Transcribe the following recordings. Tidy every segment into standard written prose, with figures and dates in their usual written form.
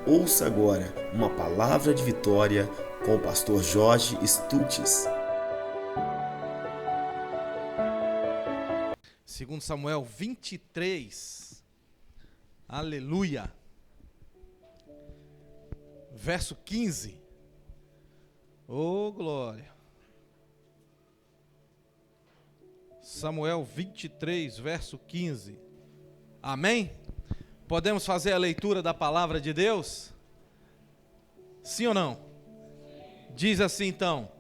Ouça agora uma palavra de vitória com o pastor Jorge Stutz. 2 Samuel 23, aleluia, verso 15, oh glória, Samuel 23, verso 15, amém? Podemos fazer a leitura da palavra de Deus? Sim ou não? Diz assim então: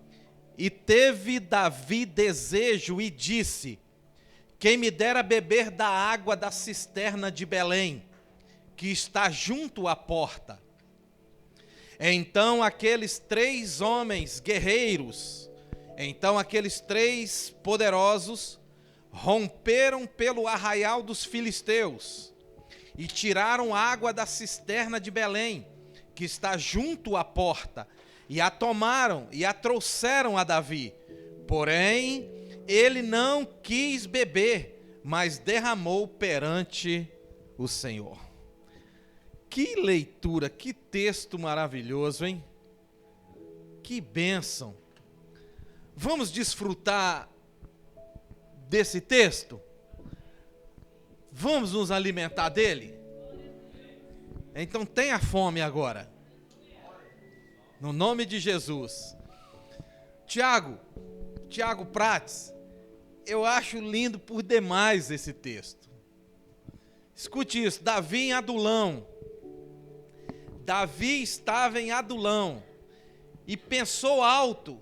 e teve Davi desejo e disse: quem me dera beber da água da cisterna de Belém, que está junto à porta. Então aqueles três homens guerreiros, aqueles três poderosos, romperam pelo arraial dos filisteus e tiraram água da cisterna de Belém, que está junto à porta, e a tomaram e a trouxeram a Davi. Porém, ele não quis beber, mas derramou perante o Senhor. Que leitura, que texto maravilhoso, hein? Que bênção. Vamos desfrutar desse texto? Vamos nos alimentar dele? Então tenha fome agora. No nome de Jesus. Tiago Prates, eu acho lindo por demais esse texto. Escute isso: Davi em Adulão. Davi estava em Adulão e pensou alto.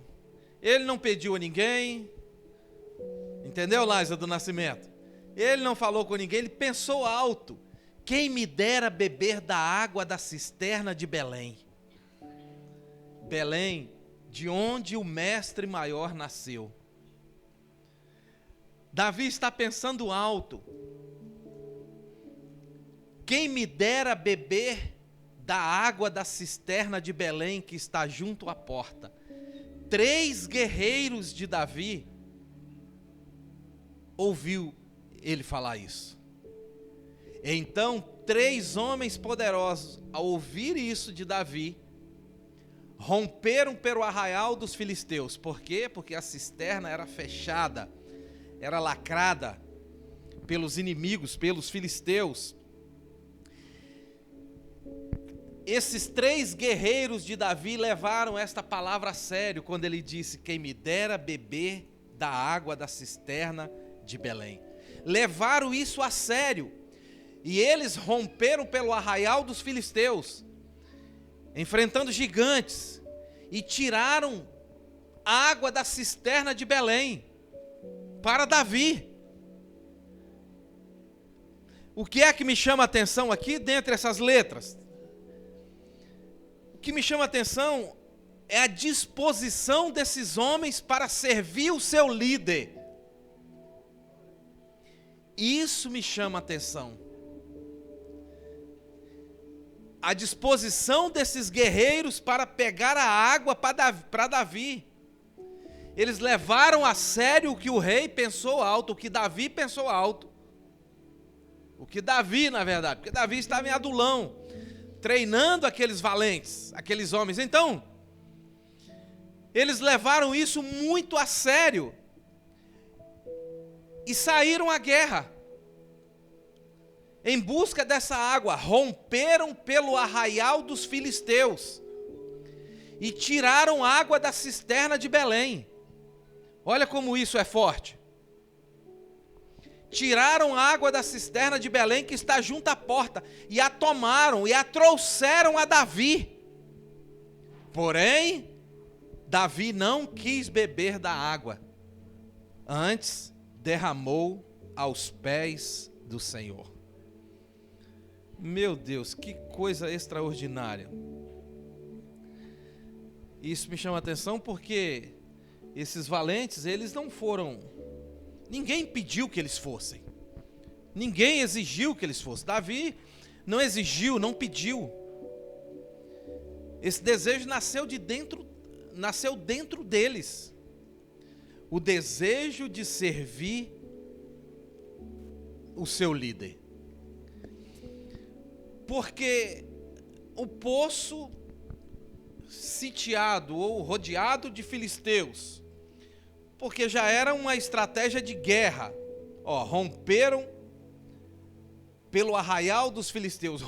Ele não pediu a ninguém. Entendeu, Laisa do Nascimento? Ele não falou com ninguém, ele pensou alto. Quem me dera beber da água da cisterna de Belém. Belém, de onde o mestre maior nasceu. Davi está pensando alto. Quem me dera beber da água da cisterna de Belém, que está junto à porta. Três guerreiros de Davi ouviu ele falar isso. Então, três homens poderosos, ao ouvir isso de Davi, romperam pelo arraial dos filisteus. Por quê? Porque a cisterna era fechada, era lacrada pelos inimigos, pelos filisteus. Esses três guerreiros de Davi levaram esta palavra a sério quando ele disse: quem me dera beber da água da cisterna de Belém. Levaram isso a sério, e eles romperam pelo arraial dos filisteus, enfrentando gigantes, e tiraram água da cisterna de Belém para Davi. O que é que me chama a atenção aqui dentre essas letras? O que me chama a atenção é a disposição desses homens para servir o seu líder. Isso me chama a atenção. A disposição desses guerreiros para pegar a água para Davi. Eles levaram a sério o que o rei pensou alto, o que Davi pensou alto. O que Davi, na verdade, porque Davi estava em Adulão, treinando aqueles valentes, aqueles homens. Então, eles levaram isso muito a sério e saíram à guerra em busca dessa água. Romperam pelo arraial dos filisteus e tiraram água da cisterna de Belém. Olha como isso é forte. Tiraram água da cisterna de Belém, que está junto à porta, e a tomaram e a trouxeram a Davi. Porém, Davi não quis beber da água, antes derramou aos pés do Senhor. Meu Deus, que coisa extraordinária. Isso me chama a atenção porque esses valentes, eles não foram, ninguém pediu que eles fossem, ninguém exigiu que eles fossem. Davi não exigiu, não pediu. Esse desejo nasceu dentro deles. O desejo de servir o seu líder. Porque o poço sitiado ou rodeado de filisteus, porque já era uma estratégia de guerra. Romperam pelo arraial dos filisteus,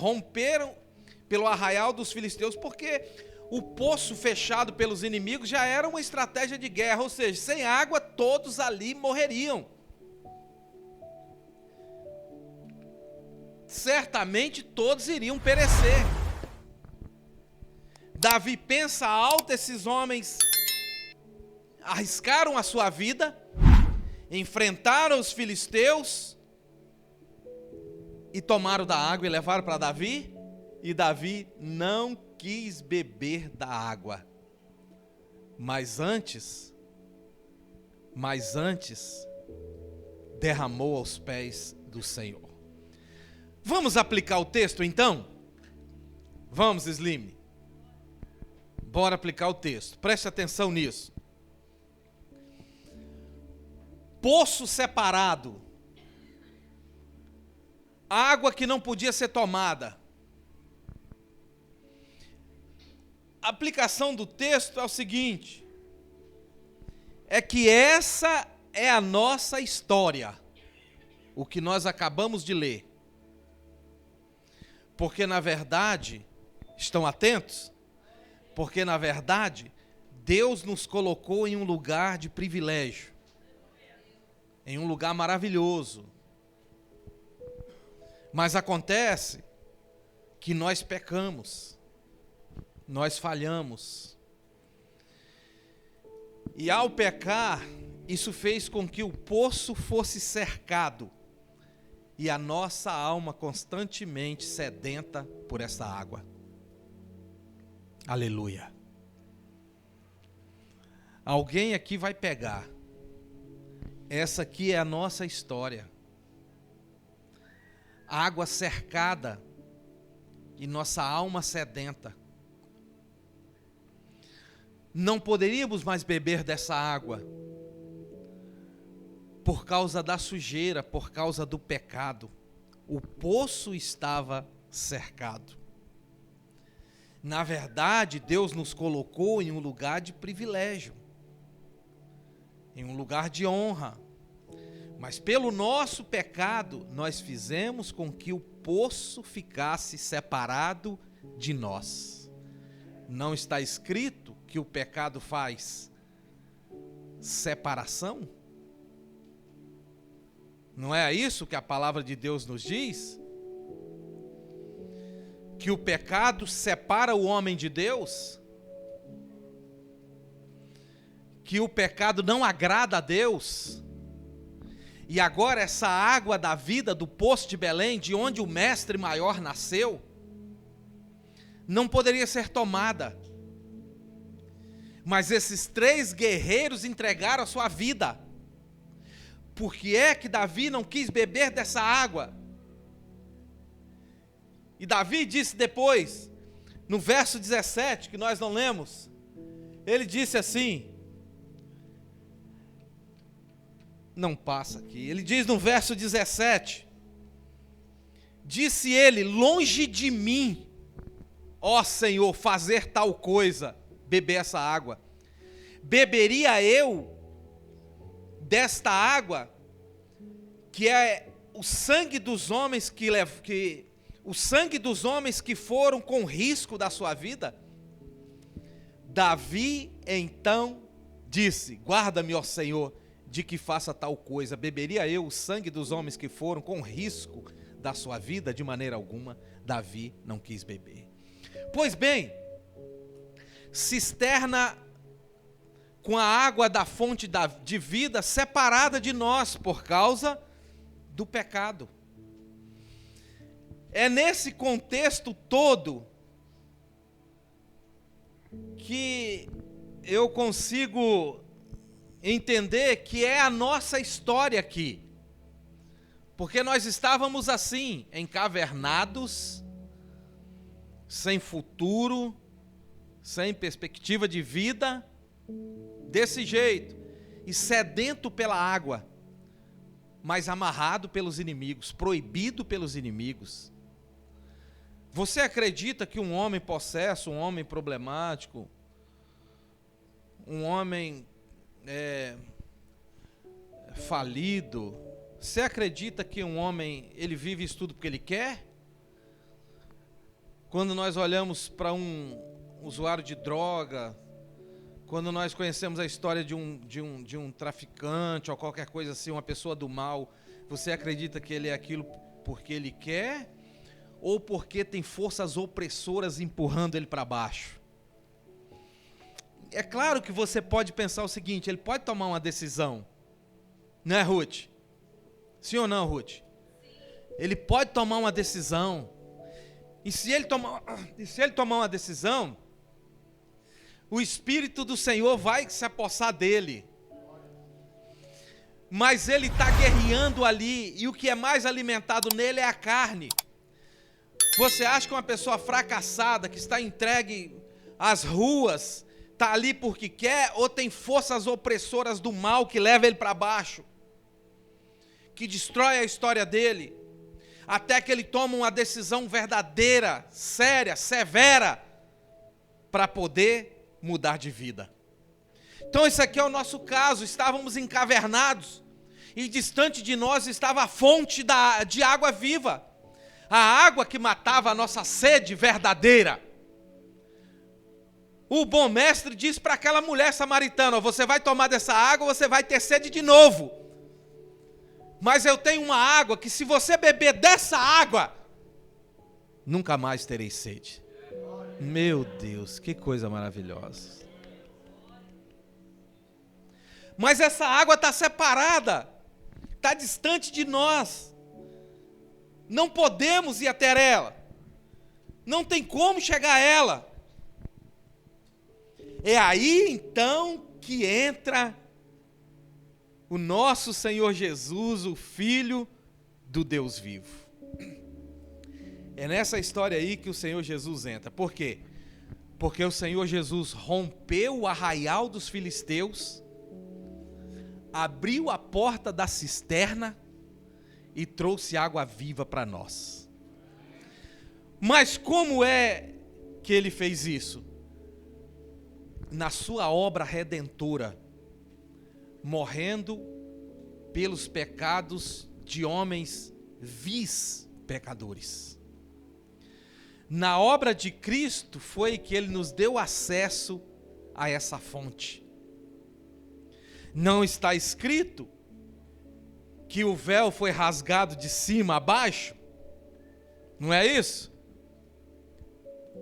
porque o poço fechado pelos inimigos já era uma estratégia de guerra, ou seja, sem água todos ali morreriam. Certamente todos iriam perecer. Davi pensa alto, esses homens arriscaram a sua vida, enfrentaram os filisteus e tomaram da água e levaram para Davi, e Davi não quis beber da água, mas antes derramou aos pés do Senhor. Vamos aplicar o texto então? Vamos, Slim. Bora aplicar o texto. Preste atenção nisso. Poço separado. Água que não podia ser tomada. A aplicação do texto é o seguinte: é que essa é a nossa história, o que nós acabamos de ler. Porque na verdade, estão atentos? Porque na verdade, Deus nos colocou em um lugar de privilégio, em um lugar maravilhoso. Mas acontece que nós pecamos, nós falhamos. E ao pecar, isso fez com que o poço fosse cercado e a nossa alma constantemente sedenta por essa água. Aleluia. Alguém aqui vai pegar. Essa aqui é a nossa história. Água cercada e nossa alma sedenta. Não poderíamos mais beber dessa água por causa da sujeira, por causa do pecado. O poço estava cercado. Na verdade, Deus nos colocou em um lugar de privilégio, em um lugar de honra. Mas pelo nosso pecado, nós fizemos com que o poço ficasse separado de nós. Não está escrito que o pecado faz separação? Não é isso que a palavra de Deus nos diz? Que o pecado separa o homem de Deus? Que o pecado não agrada a Deus? E agora essa água da vida do poço de Belém, de onde o mestre maior nasceu, não poderia ser tomada. Mas esses 3 guerreiros entregaram a sua vida. Por que é que Davi não quis beber dessa água? E Davi disse depois, no verso 17, que nós não lemos, ele disse assim, não passa aqui, ele diz no verso 17, disse ele, longe de mim, ó Senhor, fazer tal coisa, beber essa água. Beberia eu desta água, que é o sangue dos homens o sangue dos homens que foram com risco da sua vida? Davi então disse, guarda-me, ó Senhor, de que faça tal coisa. Beberia eu o sangue dos homens que foram com risco da sua vida? De maneira alguma. Davi não quis beber. Pois bem, cisterna com a água da fonte de vida separada de nós por causa do pecado. É nesse contexto todo que eu consigo entender que é a nossa história aqui. Porque nós estávamos assim, encavernados, sem futuro, sem perspectiva de vida, desse jeito, e sedento pela água, mas amarrado pelos inimigos, proibido pelos inimigos. Você acredita que um homem possesso, um homem problemático, um homem falido, você acredita que um homem, ele vive isso tudo porque ele quer? Quando nós olhamos para um usuário de droga, quando nós conhecemos a história de um traficante ou qualquer coisa assim, uma pessoa do mal, você acredita que ele é aquilo porque ele quer ou porque tem forças opressoras empurrando ele para baixo? É claro que você pode pensar o seguinte, ele pode tomar uma decisão, né, Ruth? Sim ou não, Ruth? Ele pode tomar uma decisão. E se ele tomar uma decisão, o Espírito do Senhor vai se apossar dele. Mas ele está guerreando ali, e o que é mais alimentado nele é a carne. Você acha que uma pessoa fracassada, que está entregue às ruas, está ali porque quer, ou tem forças opressoras do mal que leva ele para baixo, que destrói a história dele, até que ele toma uma decisão verdadeira, séria, severa, para poder mudar de vida. Então esse aqui é o nosso caso. Estávamos encavernados, e distante de nós estava a fonte de água viva, a água que matava a nossa sede verdadeira. O bom mestre disse para aquela mulher samaritana: você vai tomar dessa água, você vai ter sede de novo. Mas eu tenho uma água que, se você beber dessa água, nunca mais terei sede. Meu Deus, que coisa maravilhosa. Mas essa água está separada, está distante de nós. Não podemos ir até ela. Não tem como chegar a ela. É aí então que entra o nosso Senhor Jesus, o Filho do Deus vivo. É nessa história aí que o Senhor Jesus entra. Por quê? Porque o Senhor Jesus rompeu o arraial dos filisteus, abriu a porta da cisterna e trouxe água viva para nós. Mas como é que ele fez isso? Na sua obra redentora, morrendo pelos pecados de homens vis pecadores. Na obra de Cristo foi que ele nos deu acesso a essa fonte. Não está escrito que o véu foi rasgado de cima a baixo? Não é isso?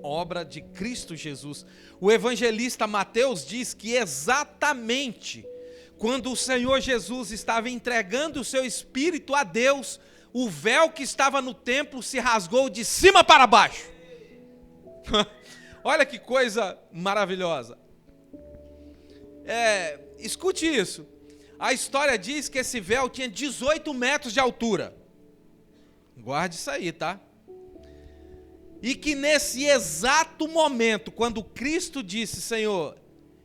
Obra de Cristo Jesus. O evangelista Mateus diz que exatamente quando o Senhor Jesus estava entregando o seu Espírito a Deus, o véu que estava no templo se rasgou de cima para baixo. Olha que coisa maravilhosa. Escute isso. A história diz que esse véu tinha 18 metros de altura. Guarde isso aí, tá? E que nesse exato momento, quando Cristo disse: Senhor,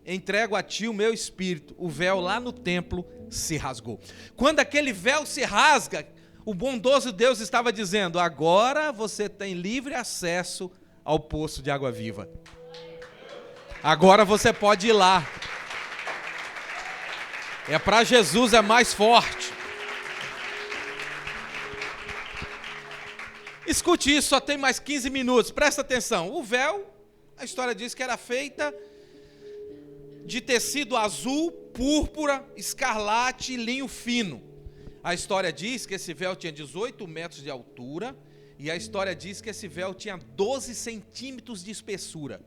entrego a ti o meu espírito, o véu lá no templo se rasgou. Quando aquele véu se rasga, o bondoso Deus estava dizendo: agora você tem livre acesso ao poço de água viva. Agora você pode ir lá. É para Jesus, é mais forte. Escute isso, só tem mais 15 minutos, presta atenção. O véu, a história diz que era feita de tecido azul, púrpura, escarlate e linho fino. A história diz que esse véu tinha 18 metros de altura, e a história diz que esse véu tinha 12 centímetros de espessura.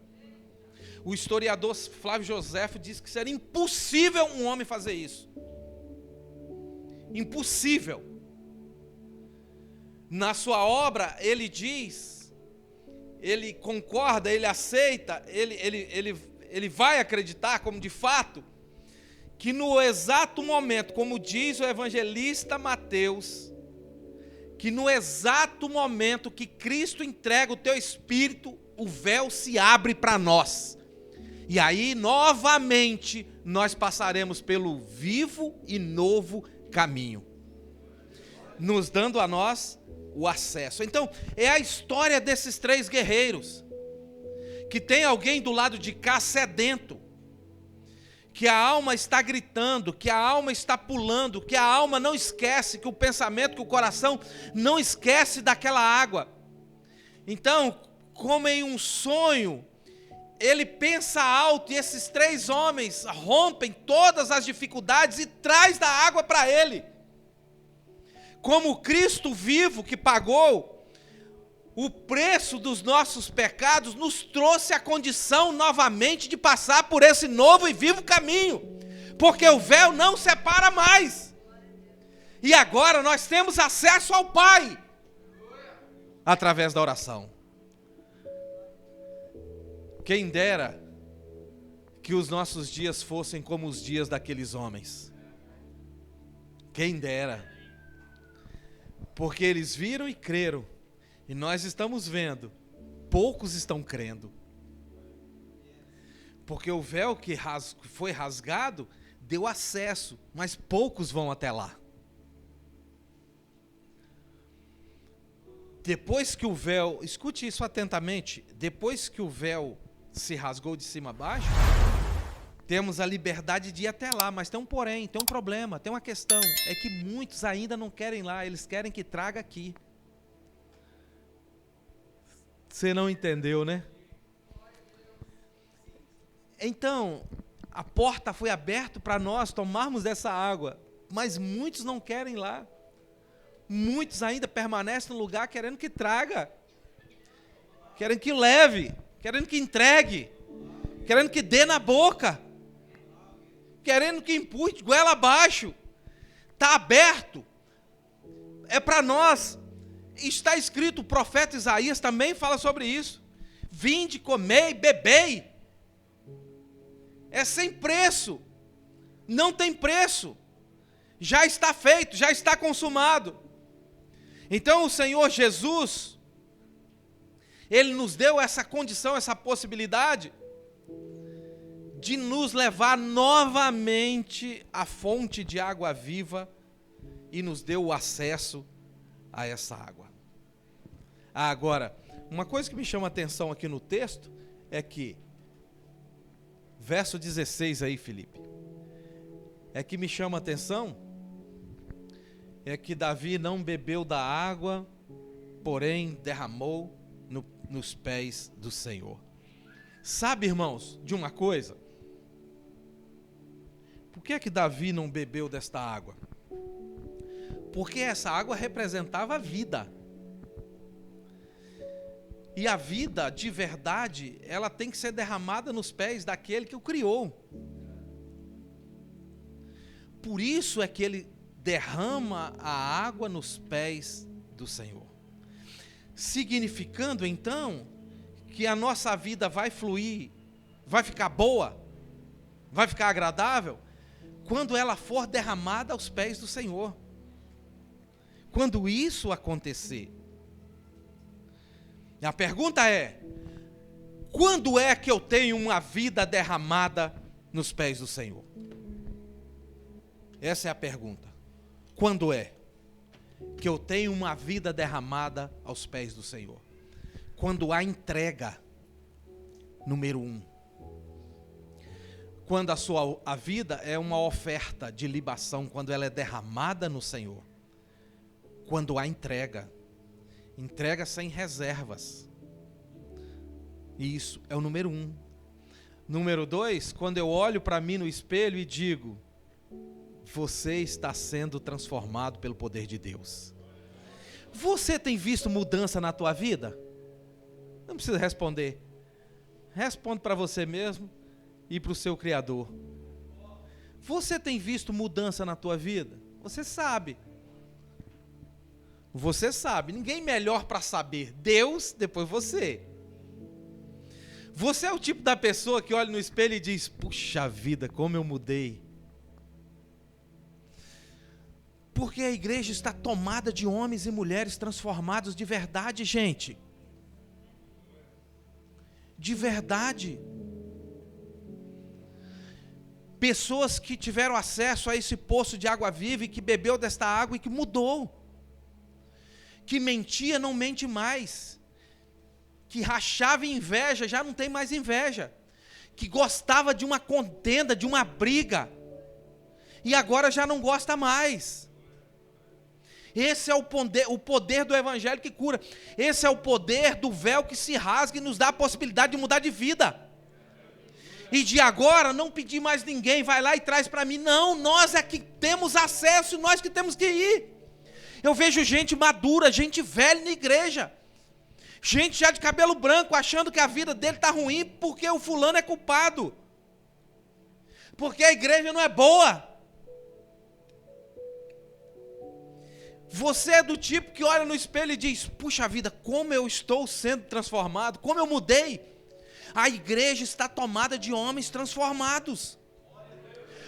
O historiador Flávio Joséfo diz que seria impossível um homem fazer isso. Impossível. Na sua obra, ele diz, ele concorda, ele aceita, ele vai acreditar como de fato, que no exato momento, como diz o evangelista Mateus, que no exato momento que Cristo entrega o teu Espírito, o véu se abre para nós. E aí, novamente, nós passaremos pelo vivo e novo caminho, nos dando a nós o acesso. Então, é a história desses 3 guerreiros, que tem alguém do lado de cá sedento, que a alma está gritando, que a alma está pulando, que a alma não esquece, que o pensamento, que o coração não esquece daquela água. Então, como em um sonho, ele pensa alto, e esses 3 homens rompem todas as dificuldades e traz da água para ele. Como Cristo vivo que pagou o preço dos nossos pecados, nos trouxe a condição novamente de passar por esse novo e vivo caminho, porque o véu não separa mais, e agora nós temos acesso ao Pai, através da oração. Quem dera que os nossos dias fossem como os dias daqueles homens, quem dera, porque eles viram e creram, e nós estamos vendo, poucos estão crendo. Porque o véu que foi rasgado deu acesso, mas poucos vão até lá. Depois que o véu, escute isso atentamente, depois que o véu se rasgou de cima a baixo, temos a liberdade de ir até lá, mas tem um porém, tem um problema, tem uma questão, é que muitos ainda não querem ir lá, eles querem que traga aqui. Você não entendeu, né? Então, a porta foi aberta para nós tomarmos dessa água, mas muitos não querem ir lá. Muitos ainda permanecem no lugar querendo que traga, querendo que leve, querendo que entregue, querendo que dê na boca, querendo que empurre goela abaixo. Está aberto, é para nós. Está escrito, o profeta Isaías também fala sobre isso. Vinde, comei, bebei. É sem preço, não tem preço, já está feito, já está consumado. Então o Senhor Jesus, Ele nos deu essa condição, essa possibilidade de nos levar novamente à fonte de água viva e nos deu o acesso a essa água. Agora, uma coisa que me chama a atenção aqui no texto é que, verso 16 aí, Felipe, é que me chama a atenção, é que Davi não bebeu da água, porém derramou nos pés do Senhor. Sabe, irmãos, de uma coisa? Por que é que Davi não bebeu desta água? Porque essa água representava a vida. E a vida, de verdade, ela tem que ser derramada nos pés daquele que o criou. Por isso é que ele derrama a água nos pés do Senhor. Significando, então, que a nossa vida vai fluir, vai ficar boa, vai ficar agradável, quando ela for derramada aos pés do Senhor. Quando isso acontecer. E a pergunta é: quando é que eu tenho uma vida derramada nos pés do Senhor? Essa é a pergunta. Quando é que eu tenho uma vida derramada aos pés do Senhor? Quando há entrega, número 1. Quando a vida é uma oferta de libação, quando ela é derramada no Senhor. Quando há entrega sem reservas. Isso é o número 1. Número 2, quando eu olho para mim no espelho e digo: você está sendo transformado pelo poder de Deus. Você tem visto mudança na tua vida? Não precisa responder. Responde para você mesmo e para o seu Criador. Você tem visto mudança na tua vida? Você sabe. Você sabe, ninguém melhor para saber. Deus, depois você. Você é o tipo da pessoa que olha no espelho e diz: puxa vida, como eu mudei. Porque a igreja está tomada de homens e mulheres transformados de verdade, gente. De verdade. Pessoas que tiveram acesso a esse poço de água viva e que bebeu desta água e que mudou. que mentia não mente mais, que rachava inveja já não tem mais inveja, que gostava de uma contenda, de uma briga, e agora já não gosta mais. Esse é o poder do evangelho que cura. Esse é o poder do véu que se rasga e nos dá a possibilidade de mudar de vida. E de agora não pedir mais ninguém, vai lá e traz para mim. Não, nós é que temos acesso, nós que temos que ir. Eu vejo gente madura, gente velha na igreja. Gente já de cabelo branco, achando que a vida dele está ruim porque o fulano é culpado. Porque a igreja não é boa. Você é do tipo que olha no espelho e diz: puxa vida, como eu estou sendo transformado, como eu mudei. A igreja está tomada de homens transformados.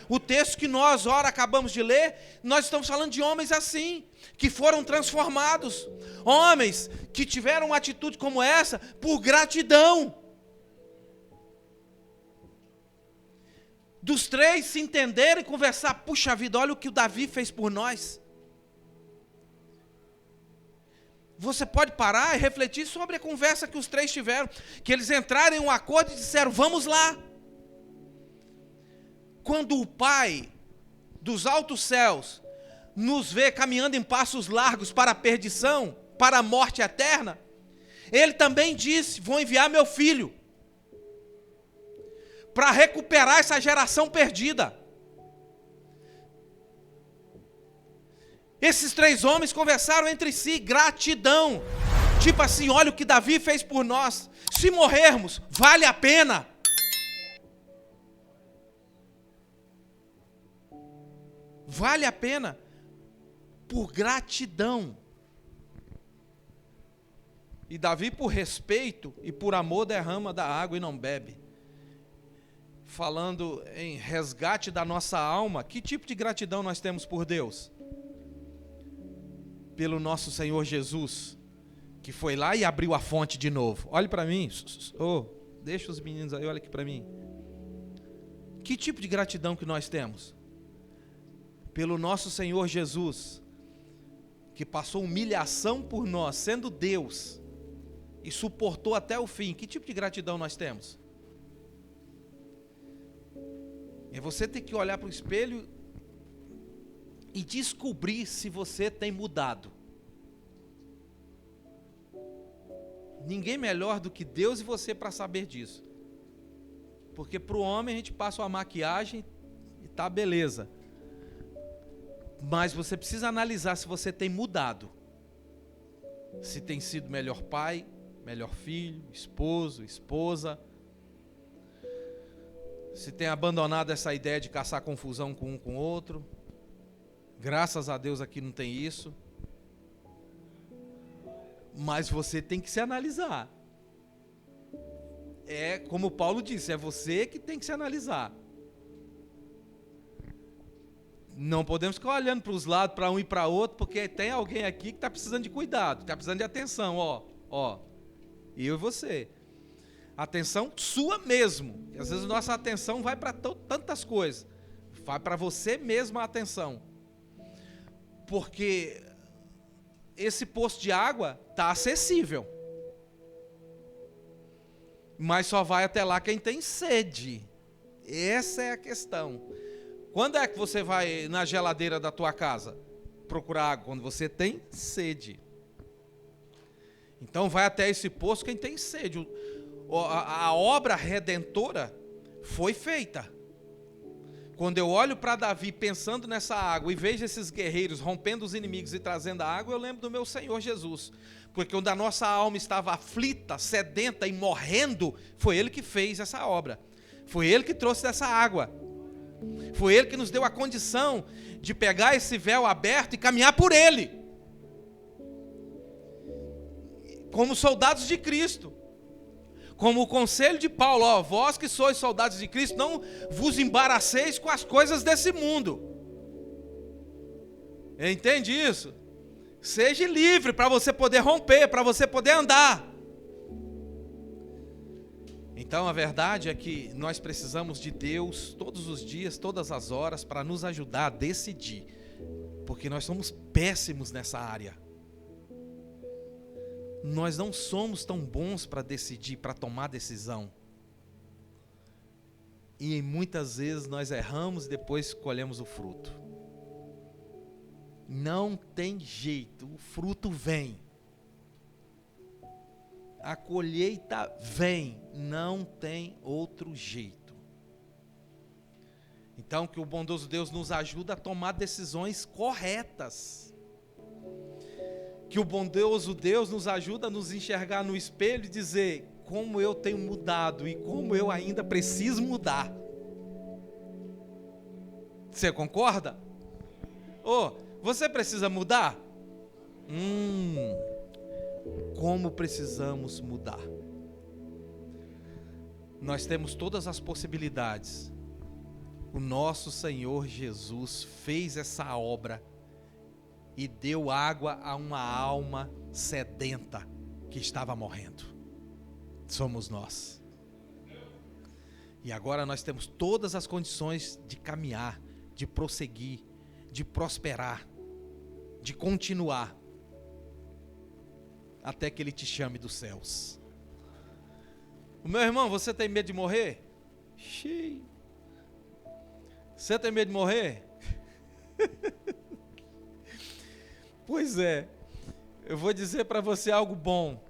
O texto que nós, ora, acabamos de ler, nós estamos falando de homens assim, que foram transformados. Homens que tiveram uma atitude como essa por gratidão. Dos três se entenderem e conversar: puxa vida, olha o que o Davi fez por nós. Você pode parar e refletir sobre a conversa que os três tiveram, que eles entraram em um acordo e disseram: vamos lá. Quando o Pai dos altos céus nos vê caminhando em passos largos para a perdição, para a morte eterna, Ele também disse: vou enviar meu filho para recuperar essa geração perdida. Esses três homens conversaram entre si, gratidão. Tipo assim: olha o que Davi fez por nós. Se morrermos, vale a pena. Vale a pena por gratidão. E Davi, por respeito e por amor, derrama da água e não bebe. Falando em resgate da nossa alma, que tipo de gratidão nós temos por Deus? Pelo nosso Senhor Jesus, que foi lá e abriu a fonte de novo. Olhe para mim. Oh, deixa os meninos aí, olha aqui para mim. Que tipo de gratidão que nós temos? Pelo nosso Senhor Jesus, que passou humilhação por nós, sendo Deus, e suportou até o fim. Que tipo de gratidão nós temos? É você ter que olhar para o espelho e descobrir se você tem mudado. Ninguém melhor do que Deus e você para saber disso. Porque para o homem a gente passa uma maquiagem e tá beleza. Mas você precisa analisar se você tem mudado. Se tem sido melhor pai, melhor filho, esposo, esposa. Se tem abandonado essa ideia de caçar confusão com um com o outro. Graças a Deus aqui não tem isso. Mas você tem que se analisar. É como Paulo disse, é você que tem que se analisar. Não podemos ficar olhando para os lados, para um e para outro, porque tem alguém aqui que está precisando de cuidado, está precisando de atenção, ó. Eu e você. Atenção sua mesmo. E às vezes nossa atenção vai para tantas coisas. Vai para você mesmo a atenção. Porque esse poço de água está acessível. Mas só vai até lá quem tem sede. Essa é a questão. Quando é que você vai na geladeira da tua casa procurar água? Quando você tem sede. Então vai até esse poço quem tem sede. A obra redentora foi feita. Quando eu olho para Davi pensando nessa água e vejo esses guerreiros rompendo os inimigos e trazendo a água, eu lembro do meu Senhor Jesus. Porque quando a nossa alma estava aflita, sedenta e morrendo, foi Ele que fez essa obra. Foi Ele que trouxe essa água. Foi Ele que nos deu a condição de pegar esse véu aberto e caminhar por Ele. Como soldados de Cristo. Como o conselho de Paulo, vós que sois soldados de Cristo, não vos embaraceis com as coisas desse mundo. Entende isso? Seja livre para você poder romper, para você poder andar. Então a verdade é que nós precisamos de Deus todos os dias, todas as horas, para nos ajudar a decidir. Porque nós somos péssimos nessa área. nós não somos tão bons para decidir, para tomar decisão. E muitas vezes nós erramos e depois colhemos o fruto. Não tem jeito, o fruto vem. A colheita vem, não tem outro jeito. Então, que o bondoso Deus nos ajude a tomar decisões corretas. Que o bondoso Deus nos ajude a nos enxergar no espelho e dizer como eu tenho mudado e como eu ainda preciso mudar. Você concorda? Você precisa mudar? Como precisamos mudar? Nós temos todas as possibilidades. O nosso Senhor Jesus fez essa obra e deu água a uma alma sedenta que estava morrendo. Somos nós. E agora nós temos todas as condições de caminhar, de prosseguir, de prosperar, de continuar, até que Ele te chame dos céus. O meu irmão, você tem medo de morrer? Xiii. Você tem medo de morrer? Pois é, eu vou dizer para você algo bom.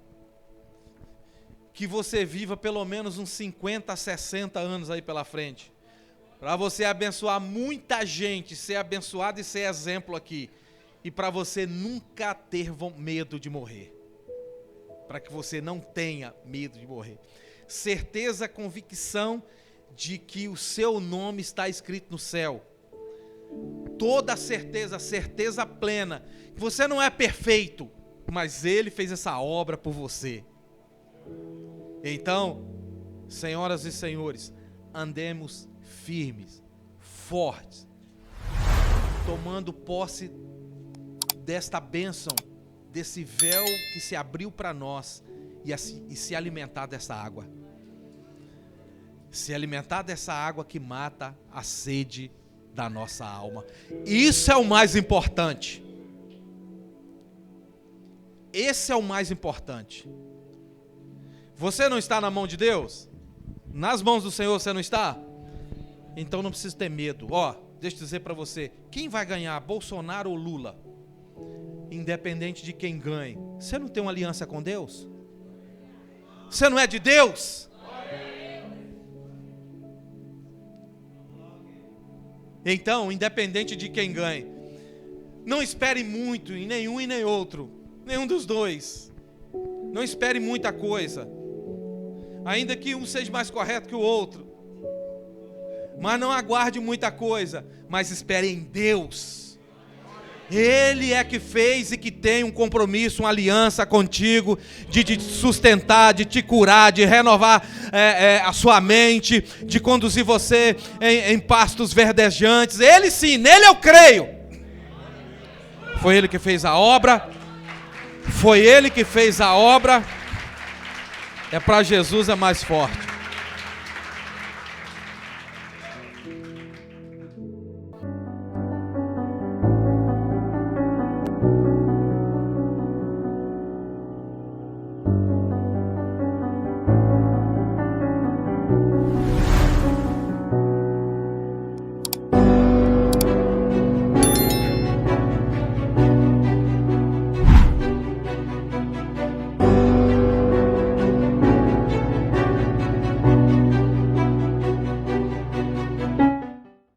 Que você viva pelo menos uns 50 a 60 anos aí pela frente. Para você abençoar muita gente, ser abençoado e ser exemplo aqui. E para você nunca ter medo de morrer. Para que você não tenha medo de morrer. Certeza, convicção de que o seu nome está escrito no céu. Toda certeza, certeza plena. Que você não é perfeito, mas Ele fez essa obra por você. Então, senhoras e senhores, andemos firmes, fortes, tomando posse desta bênção, desse véu que se abriu para nós e se alimentar dessa água. Se alimentar dessa água que mata a sede da nossa alma. Isso é o mais importante. Esse é o mais importante. Você não está na mão de Deus? Nas mãos do Senhor você não está? Então não precisa ter medo. Deixa eu dizer para você, quem vai ganhar, Bolsonaro ou Lula? Independente de quem ganhe, você não tem uma aliança com Deus? Você não é de Deus? Então, independente de quem ganhe, não espere muito em nenhum e nem outro, nenhum dos dois. Não espere muita coisa, ainda que um seja mais correto que o outro. Mas não aguarde muita coisa, mas espere em Deus. Ele é que fez e que tem um compromisso, uma aliança contigo, de te sustentar, de te curar, de renovar a sua mente, de conduzir você em pastos verdejantes. Ele sim, nele eu creio. Foi Ele que fez a obra. Foi Ele que fez a obra. É para Jesus é mais forte.